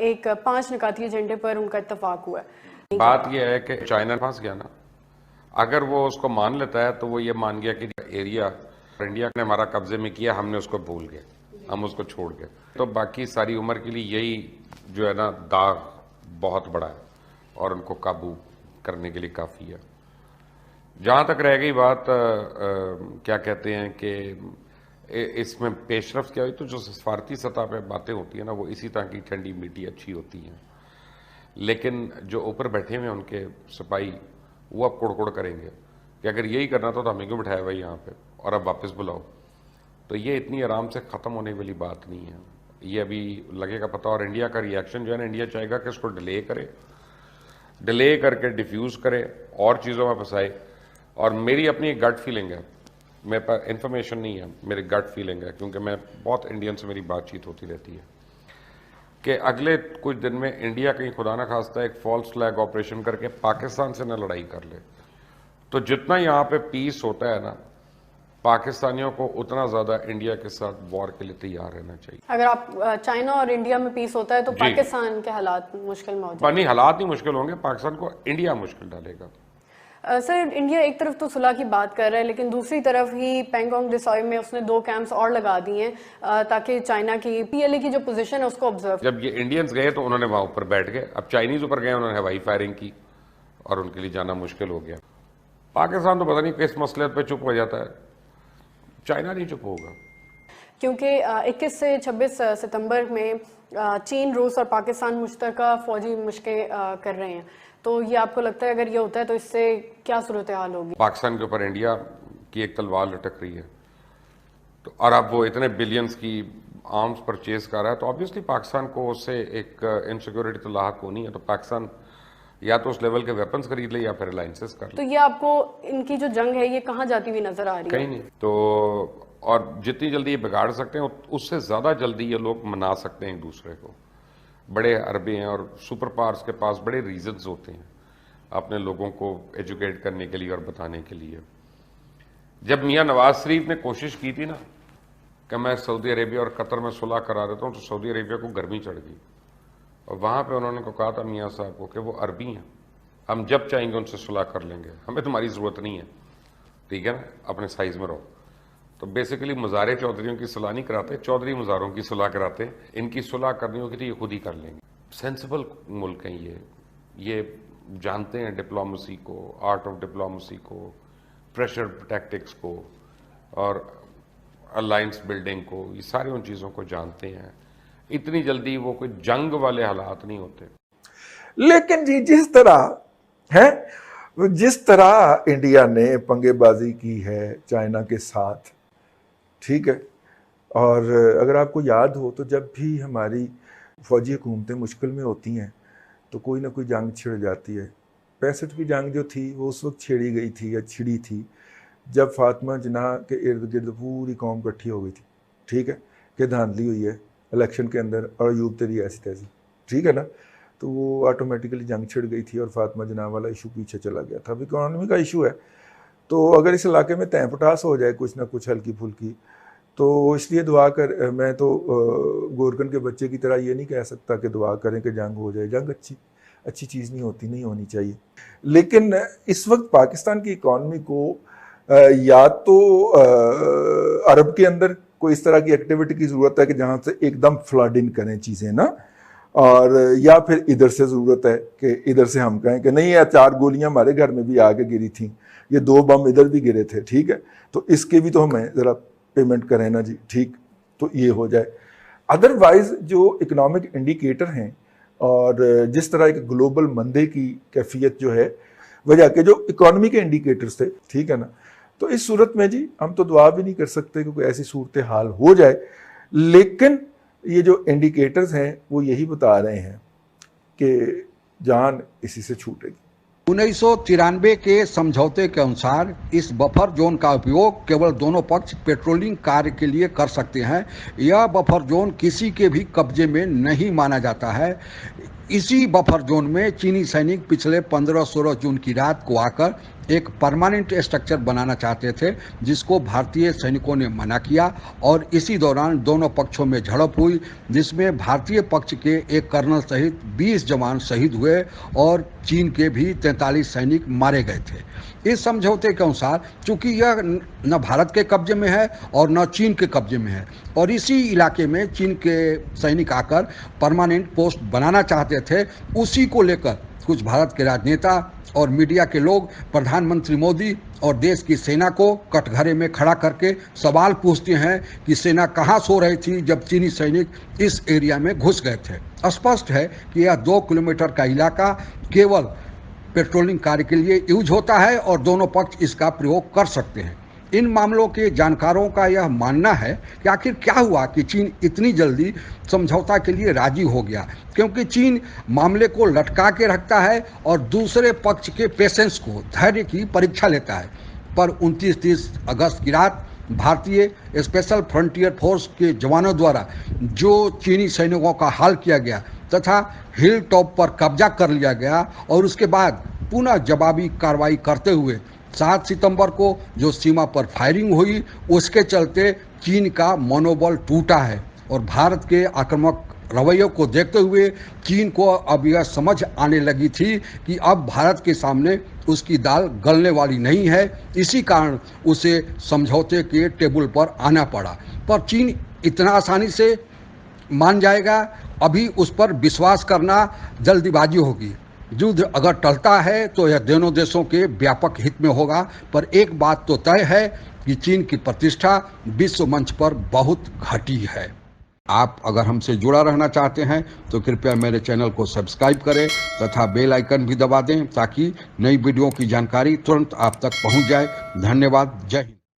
एक 5 निकाती एजेंडे पर उनका इत्तेफाक हुआ है। बात यह है कि चाइना फंस गया ना, अगर वो उसको मान लेता है तो वो ये मान गया कि एरिया इंडिया ने हमारा कब्जे में किया, हमने उसको भूल गए, हम उसको छोड़ गए, तो बाकी सारी उम्र के लिए यही जो है ना दाग बहुत बड़ा है और उनको काबू करने के लिए काफ़ी है। जहाँ तक रह गई बात क्या कहते हैं कि इसमें पेशरफ्त क्या हुई, तो जो सफारती सतह पे बातें होती है ना वो इसी तरह की ठंडी मीठी अच्छी होती हैं, लेकिन जो ऊपर बैठे हुए हैं उनके सिपाही वो अब कुड़ कुड़ करेंगे कि अगर यही करना था तो हमें क्यों बिठाया भाई यहाँ पे और अब वापस बुलाओ। तो ये इतनी आराम से ख़त्म होने वाली बात नहीं है, ये अभी लगेगा पता। और इंडिया का रिएक्शन जो है ना, इंडिया चाहेगा कि इसको डिले करे, डिले करके डिफ्यूज़ करे और चीज़ों में फंसाए। और मेरी अपनी गट फीलिंग है, मेरे पास इंफॉर्मेशन नहीं है, मेरी गट फीलिंग है, क्योंकि मैं बहुत इंडियन से मेरी बातचीत होती रहती है कि अगले कुछ दिन में इंडिया कहीं खुदा ना खास्ता एक फॉल्स फ्लैग ऑपरेशन करके पाकिस्तान से ना लड़ाई कर ले, तो जितना यहाँ पे पीस होता है ना, पाकिस्तानियों को उतना ज़्यादा इंडिया के साथ वॉर के लिए तैयार रहना चाहिए। अगर आप चाइना और इंडिया में पीस होता है तो पाकिस्तान के हालात मुश्किल में हो जाएंगे। नहीं, हालात नहीं मुश्किल होंगे, पाकिस्तान को इंडिया मुश्किल डालेगा। सर, इंडिया एक तरफ तो सुलह की बात कर रहा है, लेकिन दूसरी तरफ ही पेंगोंग त्सोई में उसने 2 कैंप्स और लगा दिए हैं ताकि चाइना की पीएलए की जो पोजीशन है उसको ऑब्जर्व। जब ये इंडियंस गए तो उन्होंने वहां ऊपर बैठ गए, अब चाइनीज ऊपर गए, उन्होंने हवाई फायरिंग की और उनके लिए जाना मुश्किल हो गया। पाकिस्तान तो पता नहीं किस मसले पे चुप हो जाता है, चाइना नहीं चुप होगा। क्योंकि 21 से 26 सितंबर में चीन, रूस और पाकिस्तान मुश्तरका फौजी मुश्कें कर रहे हैं, तो ये आपको लगता है अगर ये होता है तो इससे क्या सूरत हाल होगी? पाकिस्तान के ऊपर इंडिया की एक तलवार लटक रही है, तो और अब वो इतने बिलियंस की आर्म्स परचेज कर रहा है, तो ऑब्वियसली पाकिस्तान को उससे एक इनसिक्योरिटी तो लाहक होनी है, तो पाकिस्तान या तो उस लेवल के वेपन्स खरीद ले या फिर अलायंसेस कर ले। तो ये आपको इनकी जो जंग है ये कहाँ जाती हुई नजर आ रही है? कहीं नहीं। तो और जितनी जल्दी ये बिगाड़ सकते हैं उससे ज़्यादा जल्दी ये लोग मना सकते हैं एक दूसरे को। बड़े अरबे हैं और सुपर पावर्स के पास बड़े रीजंस होते हैं अपने लोगों को एजुकेट करने के लिए और बताने के लिए। जब मियाँ नवाज शरीफ ने कोशिश की थी ना कि मैं सऊदी अरेबिया और कतर में सुलह करा देता हूँ, तो सऊदी अरेबिया को गर्मी चढ़ गई और वहाँ पे उन्होंने को कहा था मियाँ साहब को कि वो अरबी हैं, हम जब चाहेंगे उनसे सुलह कर लेंगे, हमें तुम्हारी ज़रूरत नहीं है, ठीक है ना, अपने साइज़ में रहो। तो बेसिकली मज़ारे चौधरियों की सुलह नहीं कराते, चौधरी मज़ारों की सुलह कराते। इनकी सुलह करनी होगी तो ये खुद ही कर लेंगे। सेंसिबल मुल्क हैं ये जानते हैं डिप्लोमेसी को, आर्ट ऑफ डिप्लोमेसी को, प्रेशर टैक्टिक्स को और अलायंस बिल्डिंग को, ये सारी उन चीज़ों को जानते हैं। इतनी जल्दी वो कोई जंग वाले हालात नहीं होते। लेकिन जी जिस तरह इंडिया ने पंगेबाजी की है चाइना के साथ, ठीक है, और अगर आपको याद हो तो जब भी हमारी फौजी हुकूमतें मुश्किल में होती हैं तो कोई ना कोई जंग छिड़ जाती है। 65 की जंग जो थी वो उस वक्त छेड़ी गई थी या छिड़ी थी जब फातिमा जिन्ना के इर्द गिर्द पूरी कौम इकट्ठी हो गई थी, ठीक है, कि धांधली हुई है इलेक्शन के अंदर और अयूब तेरी ऐसी तैसी, ठीक है ना, तो वो ऑटोमेटिकली जंग छिड़ गई थी और फातिमा जिन्ना वाला इशू पीछे चला गया था। अब इकॉनमी का इशू है, तो अगर इस इलाके में तय पटास हो जाए कुछ ना कुछ हल्की फुल्की, तो इसलिए दुआ कर, मैं तो गोरकन के बच्चे की तरह ये नहीं कह सकता कि दुआ करें कि जंग हो जाए। जंग अच्छी चीज़ नहीं होती, नहीं होनी चाहिए। लेकिन इस वक्त पाकिस्तान की इकॉनमी को या तो अरब के अंदर कोई इस तरह की एक्टिविटी की ज़रूरत है कि जहाँ से एकदम फ्लड इन करें चीज़ें ना, और या फिर इधर से ज़रूरत है कि इधर से हम कहें कि नहीं, या 4 गोलियाँ हमारे घर में भी आके गिरी थी, ये 2 बम इधर भी गिरे थे, ठीक है, तो इसके भी तो हमें ज़रा पेमेंट करें ना जी, ठीक, तो ये हो जाए। अदरवाइज जो इकोनॉमिक इंडिकेटर हैं और जिस तरह एक ग्लोबल मंदे की कैफियत जो है वजह के जो इकोनॉमी के इंडिकेटर्स थे, ठीक है ना, तो इस सूरत में जी हम तो दुआ भी नहीं कर सकते कि कोई ऐसी सूरत हाल हो जाए। लेकिन ये जो इंडिकेटर्स हैं वो यही बता रहे हैं कि जान इसी से छूटेगी। 1993 के समझौते के अनुसार इस बफर जोन का उपयोग केवल दोनों पक्ष पेट्रोलिंग कार्य के लिए कर सकते हैं। यह बफर जोन किसी के भी कब्जे में नहीं माना जाता है। इसी बफर जोन में चीनी सैनिक पिछले 15-16 जून की रात को आकर एक परमानेंट स्ट्रक्चर बनाना चाहते थे, जिसको भारतीय सैनिकों ने मना किया और इसी दौरान दोनों पक्षों में झड़प हुई, जिसमें भारतीय पक्ष के एक कर्नल सहित 20 जवान शहीद हुए और चीन के भी 43 सैनिक मारे गए थे। इस समझौते के अनुसार चूंकि यह न भारत के कब्जे में है और न चीन के कब्जे में है और इसी इलाके में चीन के सैनिक आकर परमानेंट पोस्ट बनाना चाहते थे, उसी को लेकर कुछ भारत के राजनेता और मीडिया के लोग प्रधानमंत्री मोदी और देश की सेना को कटघरे में खड़ा करके सवाल पूछते हैं कि सेना कहाँ सो रही थी जब चीनी सैनिक इस एरिया में घुस गए थे। स्पष्ट है कि यह 2 किलोमीटर का इलाका केवल पेट्रोलिंग कार्य के लिए यूज होता है और दोनों पक्ष इसका प्रयोग कर सकते हैं। इन मामलों के जानकारों का यह मानना है कि आखिर क्या हुआ कि चीन इतनी जल्दी समझौता के लिए राजी हो गया, क्योंकि चीन मामले को लटका के रखता है और दूसरे पक्ष के पेशेंस को, धैर्य की परीक्षा लेता है। पर 29-30 अगस्त की रात भारतीय स्पेशल फ्रंटियर फोर्स के जवानों द्वारा जो चीनी सैनिकों का हाल किया गया तथा हिल टॉप पर कब्जा कर लिया गया और उसके बाद पुनः जवाबी कार्रवाई करते हुए 7 सितंबर को जो सीमा पर फायरिंग हुई, उसके चलते चीन का मनोबल टूटा है और भारत के आक्रामक रवैयों को देखते हुए चीन को अब यह समझ आने लगी थी कि अब भारत के सामने उसकी दाल गलने वाली नहीं है। इसी कारण उसे समझौते के टेबल पर आना पड़ा। पर चीन इतना आसानी से मान जाएगा, अभी उस पर विश्वास करना जल्दीबाजी होगी। युद्ध अगर टलता है तो यह दोनों देशों के व्यापक हित में होगा, पर एक बात तो तय है कि चीन की प्रतिष्ठा विश्व मंच पर बहुत घटी है। आप अगर हमसे जुड़ा रहना चाहते हैं तो कृपया मेरे चैनल को सब्सक्राइब करें तथा बेल आइकन भी दबा दें ताकि नई वीडियो की जानकारी तुरंत आप तक पहुंच जाए। धन्यवाद। जय हिंद।